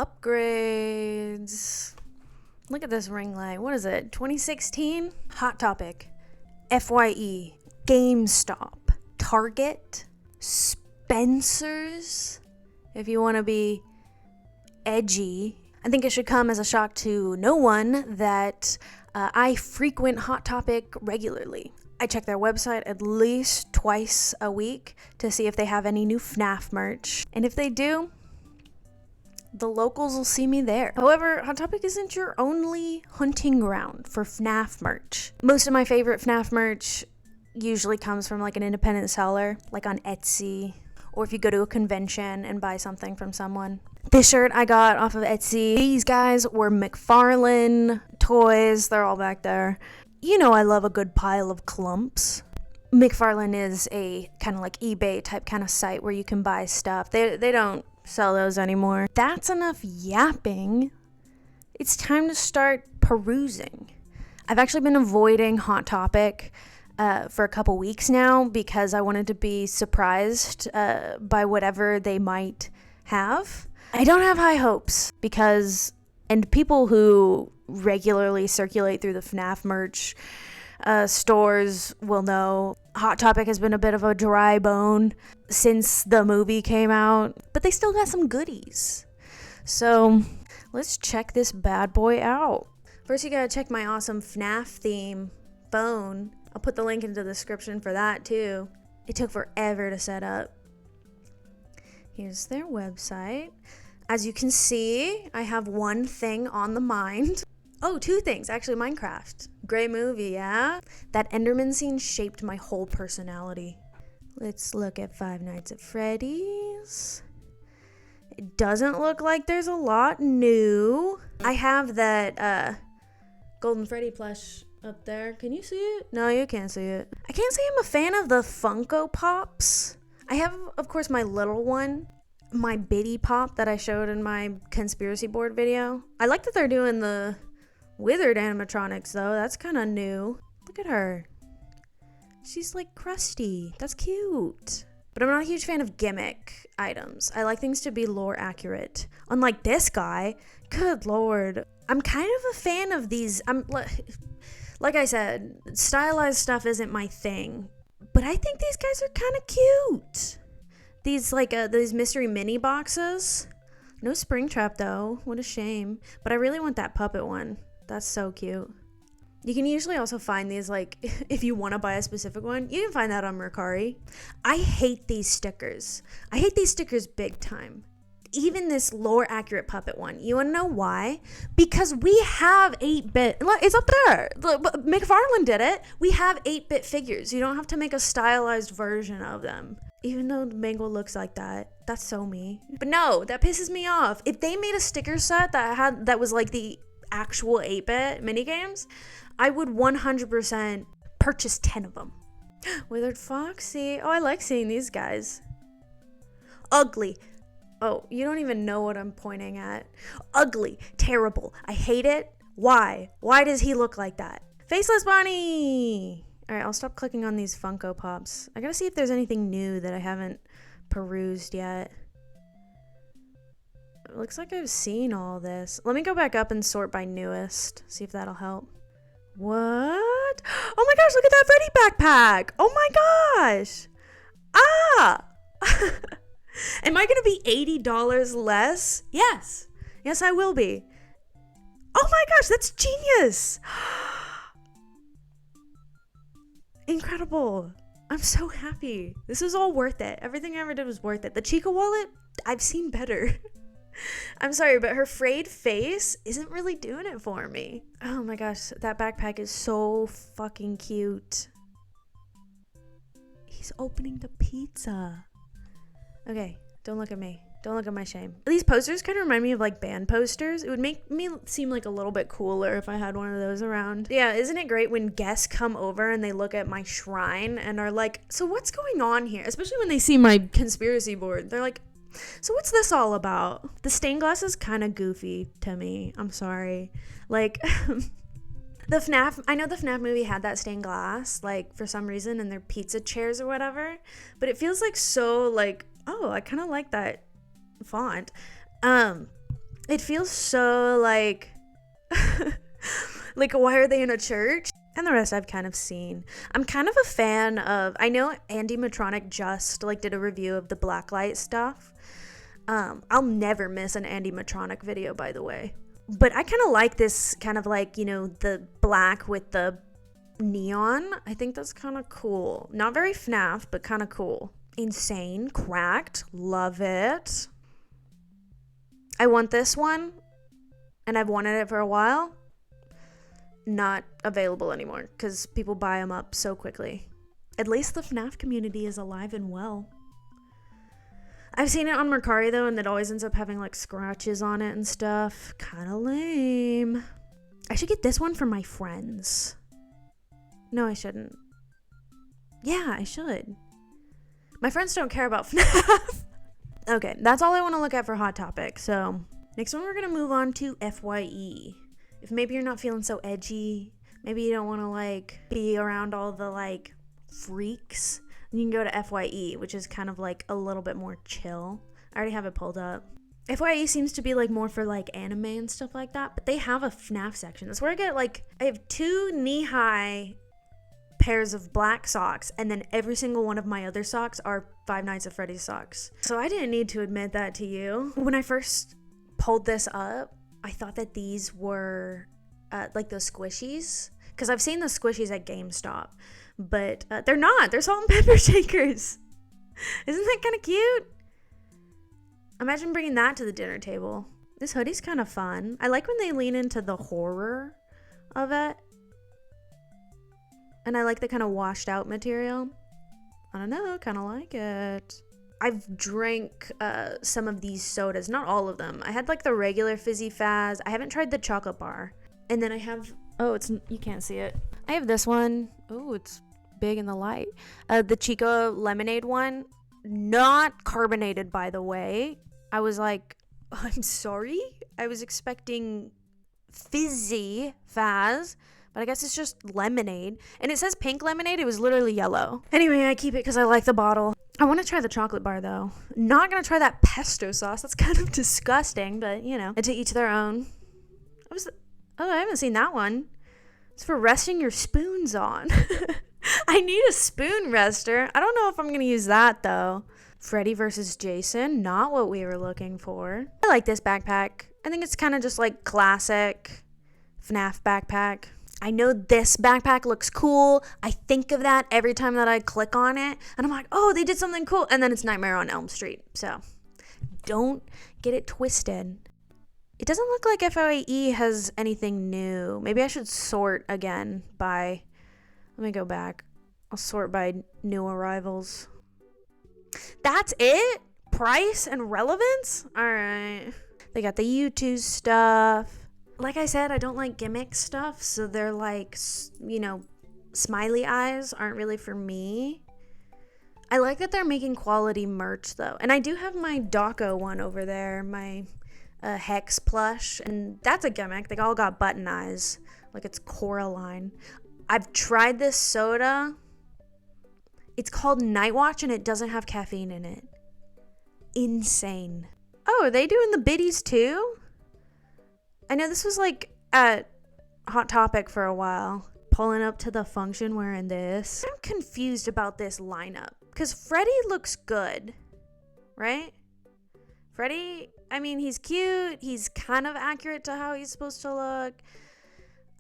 Upgrades. Look at this ring light. What is it? 2016? Hot Topic. FYE. GameStop. Target. Spencer's. If you want to be edgy. I think it should come as a shock to no one that I frequent Hot Topic regularly. I check their website at least twice a week to see if they have any new FNAF merch. And if they do, the locals will see me there. However, Hot Topic isn't your only hunting ground for FNAF merch. Most of my favorite FNAF merch usually comes from like an independent seller, like on Etsy, or if you go to a convention and buy something from someone. This shirt I got off of Etsy. These guys were McFarlane toys. They're all back there. You know I love a good pile of clumps. McFarlane is a kind of like eBay type kind of site where you can buy stuff. They don't sell those anymore. That's enough yapping. It's time to start perusing. I've actually been avoiding Hot Topic for a couple weeks now because I wanted to be surprised by whatever they might have. I don't have high hopes because, and people who regularly circulate through the FNAF merch stores will know, Hot Topic has been a bit of a dry bone since the movie came out, but they still got some goodies. So let's check this bad boy out. First, you gotta check my awesome FNAF theme phone. I'll put the link into the description for that too. It took forever to set up. Here's their website. As you can see, I have one thing on the mind. Oh, two things. Actually, Minecraft. Great movie, yeah? That Enderman scene shaped my whole personality. Let's look at Five Nights at Freddy's. It doesn't look like there's a lot new. I have that Golden Freddy plush up there. Can you see it? No, you can't see it. I can't say I'm a fan of the Funko Pops. I have, of course, my little one. My Biddy Pop that I showed in my conspiracy board video. I like that they're doing the withered animatronics though. That's kind of new. Look at her. She's like crusty. That's cute. But I'm not a huge fan of gimmick items. I like things to be lore accurate. Unlike this guy. Good lord. I'm kind of a fan of these. Like I said, stylized stuff isn't my thing. But I think these guys are kind of cute. These these mystery mini boxes. No Springtrap though. What a shame. But I really want that puppet one. That's so cute. You can usually also find these, like, if you want to buy a specific one, you can find that on Mercari. I hate these stickers. I hate these stickers big time. Even this lore accurate puppet one. You want to know why? Because we have 8-bit. Look, it's up there. Look, McFarlane did it. We have 8-bit figures. You don't have to make a stylized version of them. Even though the mango looks like that. That's so me. But no, that pisses me off. If they made a sticker set that was like the actual 8-bit minigames, I would 100% purchase 10 of them. Withered Foxy. Oh, I like seeing these guys. Ugly. Oh, you don't even know what I'm pointing at. Ugly. Terrible. I hate it. Why? Why does he look like that? Faceless Bunny. All right, I'll stop clicking on these Funko Pops. I gotta see if there's anything new that I haven't perused yet. It looks like I've seen all this. Let me go back up and sort by newest. See if that'll help. What? Oh my gosh, look at that Freddy backpack. Oh my gosh. Ah! Am I gonna be $80 less? Yes. Yes, I will be. Oh my gosh, that's genius. Incredible. I'm so happy. This was all worth it. Everything I ever did was worth it. The Chica wallet, I've seen better. I'm sorry, but her frayed face isn't really doing it for me. Oh my gosh, that backpack is so fucking cute. He's opening the pizza. Okay, don't look at me. Don't look at my shame. These posters kind of remind me of like band posters. It would make me seem like a little bit cooler if I had one of those around. Yeah, isn't it great when guests come over and they look at my shrine and are like, so what's going on here? Especially when they see my conspiracy board. They're like, so what's this all about? The stained glass is kind of goofy to me. I'm sorry. Like, I know the FNAF movie had that stained glass, like, for some reason in their pizza chairs or whatever. But it feels like so, like, oh, I kind of like that font. It feels so like, like, why are they in a church? And the rest I've kind of seen. I'm kind of a fan of, I know Andy Matronic just like did a review of the blacklight stuff. I'll never miss an Andy Matronic video, by the way. But I kind of like this kind of like, you know, the black with the neon. I think that's kind of cool. Not very FNAF, but kind of cool. Insane, cracked, love it. I want this one, and I've wanted it for a while. Not available anymore because people buy them up so quickly. At least the FNAF community is alive and well. I've seen it on Mercari though, and it always ends up having like scratches on it and stuff. Kind of lame. I should get this one for my friends. No, I shouldn't. Yeah, I should. My friends don't care about FNAF. Okay, that's all I want to look at for Hot Topic. So next one, we're going to move on to FYE. If maybe you're not feeling so edgy, maybe you don't want to like be around all the like freaks, you can go to FYE, which is kind of like a little bit more chill. I already have it pulled up. FYE seems to be like more for like anime and stuff like that, but they have a FNAF section. That's where I get like, I have 2 knee-high pairs of black socks, and then every single one of my other socks are Five Nights at Freddy's socks. So I didn't need to admit that to you. When I first pulled this up, I thought that these were like those squishies, because I've seen the squishies at GameStop, but they're not. They're salt and pepper shakers. Isn't that kind of cute? Imagine bringing that to the dinner table. This hoodie's kind of fun. I like when they lean into the horror of it. And I like the kind of washed out material. I don't know, kind of like it. I've drank some of these sodas, not all of them. I had like the regular Fizzy Fazz. I haven't tried the chocolate bar. And then I have, you can't see it. I have this one. Oh, it's big in the light. The Chico lemonade one. Not carbonated, by the way. I was like, I'm sorry? I was expecting Fizzy Fazz. But I guess it's just lemonade. And it says pink lemonade. It was literally yellow. Anyway, I keep it because I like the bottle. I want to try the chocolate bar, though. Not going to try that pesto sauce. That's kind of disgusting. But, you know, to each their own. I haven't seen that one. It's for resting your spoons on. I need a spoon rester. I don't know if I'm going to use that, though. Freddy versus Jason. Not what we were looking for. I like this backpack. I think it's kind of just like classic FNAF backpack. I know this backpack looks cool. I think of that every time that I click on it. And I'm like, oh, they did something cool. And then it's Nightmare on Elm Street. So don't get it twisted. It doesn't look like FOAE has anything new. Maybe I should sort again by... Let me go back. I'll sort by new arrivals. That's it? Price and relevance? All right. They got the YouTube stuff. Like I said, I don't like gimmick stuff, so they're like, you know, smiley eyes aren't really for me. I like that they're making quality merch, though. And I do have my Dawko one over there, my Hex plush, and that's a gimmick. They all got button eyes, like it's Coraline. I've tried this soda. It's called Night Watch, and it doesn't have caffeine in it. Insane. Oh, are they doing the biddies, too? I know this was like at Hot Topic for a while. Pulling up to the function wearing this. I'm confused about this lineup because Freddy looks good, right? Freddy, I mean, he's cute. He's kind of accurate to how he's supposed to look.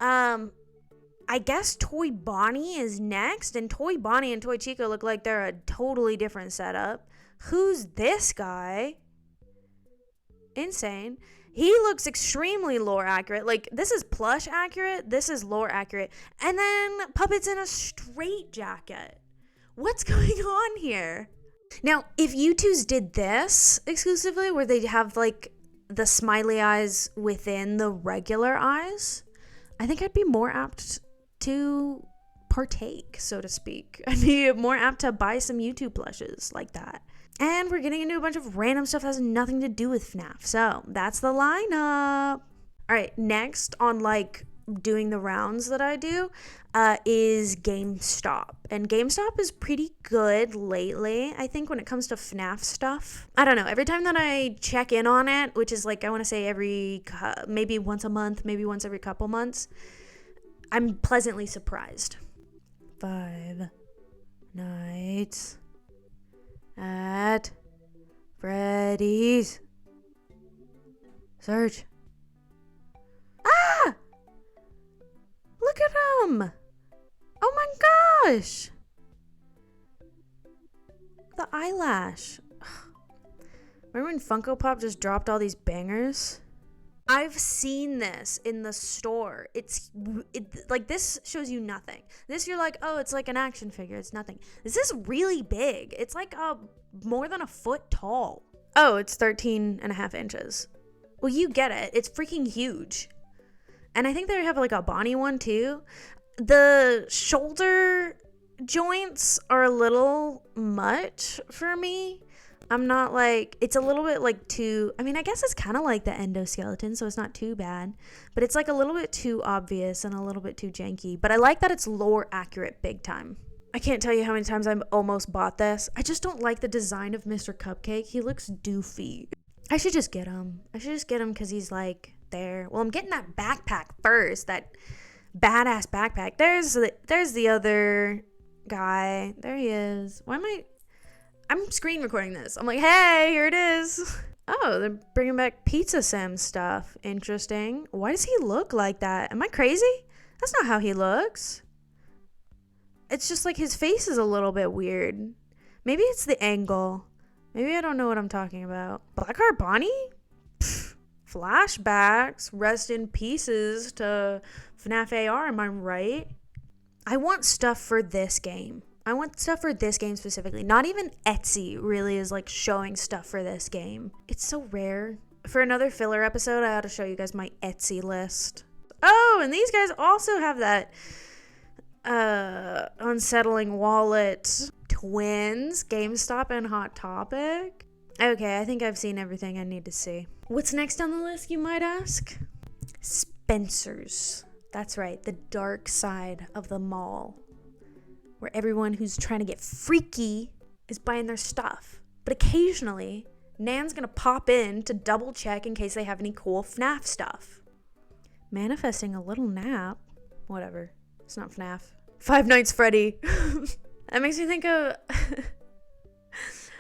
I guess Toy Bonnie is next, and Toy Bonnie and Toy Chico look like they're a totally different setup. Who's this guy? Insane. He looks extremely lore accurate. Like, this is plush accurate. This is lore accurate. And then Puppet's in a straight jacket. What's going on here? Now, if U2's did this exclusively, where they have, like, the smiley eyes within the regular eyes, I think I'd be more apt to partake, so to speak. I'd be more apt to buy some U2 plushes like that. And we're getting into a bunch of random stuff that has nothing to do with FNAF. So that's the lineup. All right, next on like doing the rounds that I do is GameStop. And GameStop is pretty good lately, I think, when it comes to FNAF stuff. I don't know. Every time that I check in on it, which is like, I want to say maybe once a month, maybe once every couple months, I'm pleasantly surprised. 5 Nights at Freddy's. Search. Ah! Look at him! Oh my gosh! The eyelash. Remember when Funko Pop just dropped all these bangers? I've seen this in the store. Like, this shows you nothing. This, you're like, oh, it's like an action figure. It's nothing. This is really big. It's like more than a foot tall. Oh, it's 13.5 inches. Well, you get it. It's freaking huge. And I think they have like a Bonnie one too. The shoulder joints are a little much for me. I'm not like, it's a little bit like too, I mean, I guess it's kind of like the endoskeleton, so it's not too bad. But it's like a little bit too obvious and a little bit too janky. But I like that it's lore accurate big time. I can't tell you how many times I've almost bought this. I just don't like the design of Mr. Cupcake. He looks doofy. I should just get him. I should just get him because he's like there. Well, I'm getting that backpack first. That badass backpack. There's the other guy. There he is. I'm screen recording this. I'm like, hey, here it is. Oh, they're bringing back Pizza Sim stuff. Interesting. Why does he look like that? Am I crazy? That's not how he looks. It's just like his face is a little bit weird. Maybe it's the angle. Maybe I don't know what I'm talking about. Blackheart Bonnie? Pfft, flashbacks. Rest in pieces to FNAF AR, am I right? I want stuff for this game. I want stuff for this game specifically. Not even Etsy really is like showing stuff for this game. It's so rare. For another filler episode, I ought to show you guys my Etsy list. Oh, and these guys also have that unsettling wallet. Twins, GameStop, and Hot Topic. Okay, I think I've seen everything I need to see. What's next on the list, you might ask? Spencer's. That's right, the dark side of the mall, where everyone who's trying to get freaky is buying their stuff. But occasionally, Nan's gonna pop in to double check in case they have any cool FNAF stuff. Manifesting a little nap. Whatever, it's not FNAF. Five Nights Freddy. That makes me think of...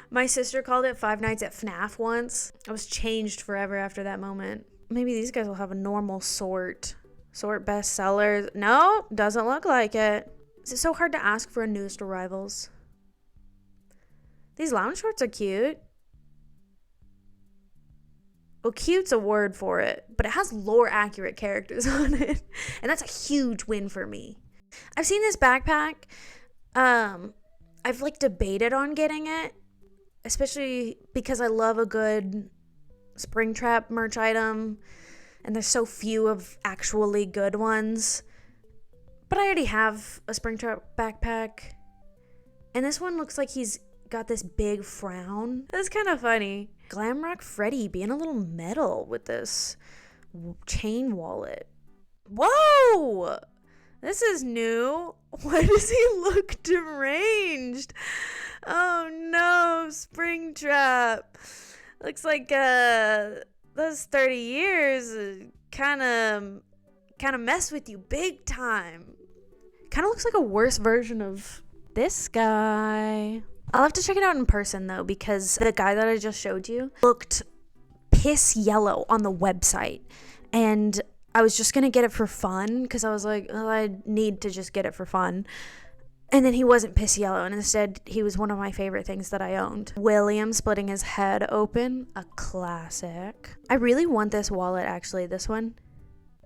My sister called it Five Nights at FNAF once. I was changed forever after that moment. Maybe these guys will have a normal sort. Sort bestsellers. No, doesn't look like it. Is it so hard to ask for a newest arrivals? These lounge shorts are cute. Well, cute's a word for it, but it has lore accurate characters on it. And that's a huge win for me. I've seen this backpack. I've like debated on getting it, especially because I love a good Springtrap merch item, and there's so few of actually good ones. But I already have a Springtrap backpack, and this one looks like he's got this big frown. That's kind of funny. Glamrock Freddy being a little metal with this chain wallet. Whoa! This is new. Why does he look deranged? Oh no, Springtrap. Looks like those 30 years kind of mess with you big time. Kind of looks like a worse version of this guy. I'll have to check it out in person though, because the guy that I just showed you looked piss yellow on the website, and I was just going to get it for fun because I was like, oh, I need to just get it for fun. And then he wasn't piss yellow, and instead he was one of my favorite things that I owned. William splitting his head open, a classic. I really want this wallet, actually, this one.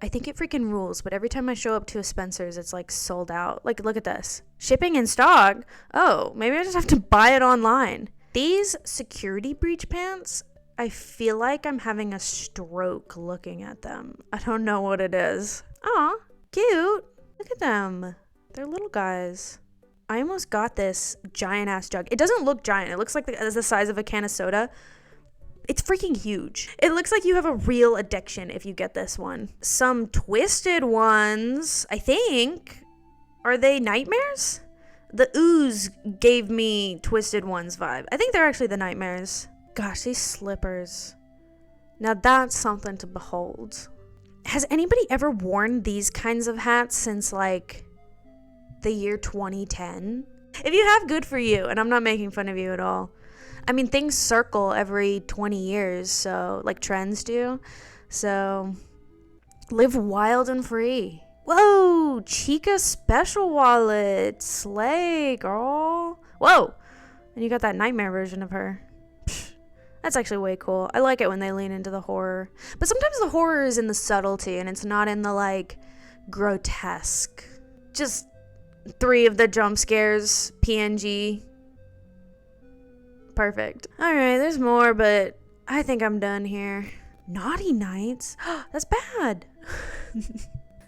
I think it freaking rules, but every time I show up to a Spencer's, it's like sold out. Like, look at this. Shipping in stock? Oh, maybe I just have to buy it online. These security breach pants, I feel like I'm having a stroke looking at them. I don't know what it is. Aw, cute. Look at them. They're little guys. I almost got this giant ass jug. It doesn't look giant. It looks like the size of a can of soda. It's freaking huge. It looks like you have a real addiction if you get this one. Some twisted ones, I think. Are they nightmares? The ooze gave me twisted ones vibe. I think they're actually the nightmares. Gosh, these slippers. Now that's something to behold. Has anybody ever worn these kinds of hats since like the year 2010? If you have, good for you, and I'm not making fun of you at all. I mean, things circle every 20 years, so like trends do. So live wild and free. Whoa, Chica special wallet. Slay, girl. Whoa. And you got that nightmare version of her. Psh, that's actually way cool. I like it when they lean into the horror. But sometimes the horror is in the subtlety and it's not in the like grotesque. Just 3 of the jump scares, PNG. Perfect. Alright, there's more, but I think I'm done here. Naughty Nights? That's bad.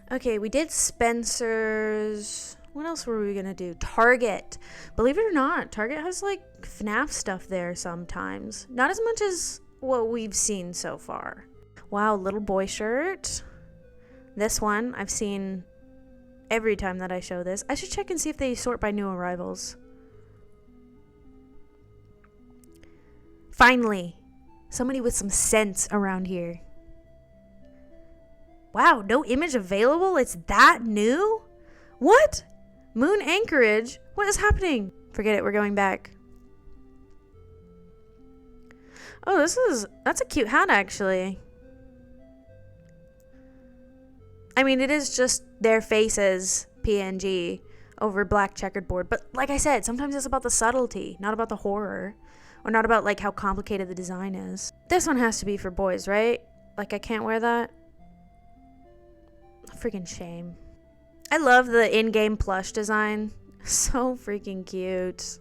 Okay, we did Spencer's. What else were we gonna do? Target. Believe it or not, Target has like FNAF stuff there sometimes. Not as much as what we've seen so far. Wow, little boy shirt. This one I've seen every time that I show this. I should check and see if they sort by new arrivals. Finally, somebody with some sense around here. Wow, no image available? It's that new? What? Moon Anchorage? What is happening? Forget it, we're going back. Oh, that's a cute hat actually. I mean, it is just their faces, PNG, over black checkered board. But like I said, sometimes it's about the subtlety, not about the horror. Or not about like how complicated the design is. This one has to be for boys, right? Like I can't wear that. Freaking shame. I love the in-game plush design. So freaking cute.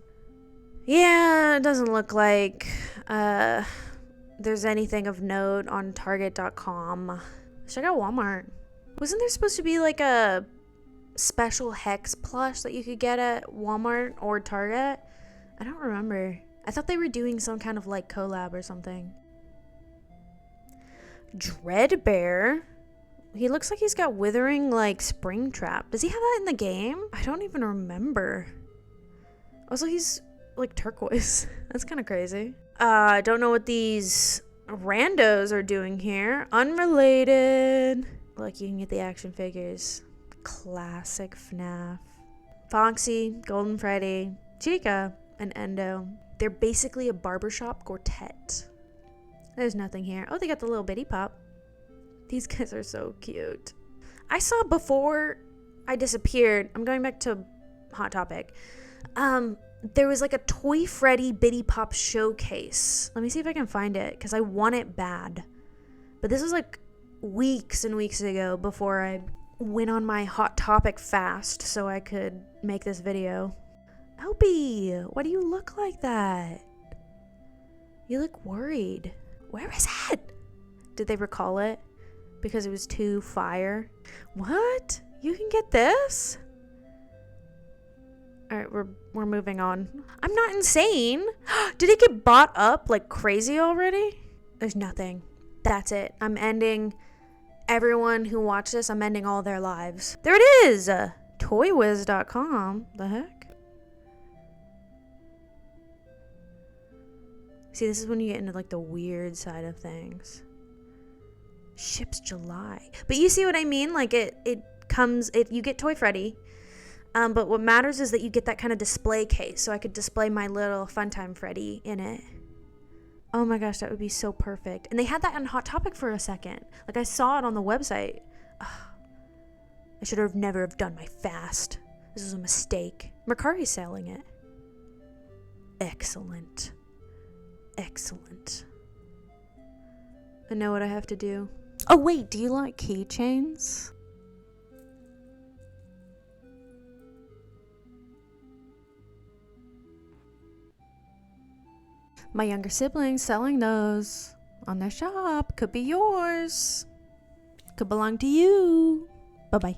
Yeah, it doesn't look like there's anything of note on Target.com. Check out Walmart. Wasn't there supposed to be like a special Hex plush that you could get at Walmart or Target? I don't remember. I thought they were doing some kind of like collab or something. Dreadbear. He looks like he's got withering like Springtrap. Does he have that in the game? I don't even remember. Also, he's like turquoise. That's kind of crazy. I don't know what these randos are doing here. Unrelated. Look, you can get the action figures. Classic FNAF. Foxy, Golden Freddy, Chica, and Endo. They're basically a barbershop quartet. There's nothing here. Oh, they got the little bitty pop. These guys are so cute. I saw before I disappeared. I'm going back to Hot Topic. There was like a Toy Freddy Bitty Pop showcase. Let me see if I can find it because I want it bad. But this was like weeks and weeks ago before I went on my Hot Topic fast so I could make this video. Opie, why do you look like that? You look worried. Where is it? Did they recall it? Because it was too fire? What? You can get this? Alright, we're moving on. I'm not insane. Did it get bought up like crazy already? There's nothing. That's it. I'm ending everyone who watched this. I'm ending all their lives. There it is! Toywiz.com. The heck? See, this is when you get into like the weird side of things. Ships July. But you see what I mean? Like it comes, you get Toy Freddy. But what matters is that you get that kind of display case. So I could display my little Funtime Freddy in it. Oh my gosh, that would be so perfect. And they had that on Hot Topic for a second. Like I saw it on the website. Ugh. I should have never have done my fast. This was a mistake. Mercari's selling it. Excellent. Excellent. I know what I have to do. Oh wait, do you like keychains? My younger siblings selling those on their shop. Could be yours. Could belong to you. Bye-bye.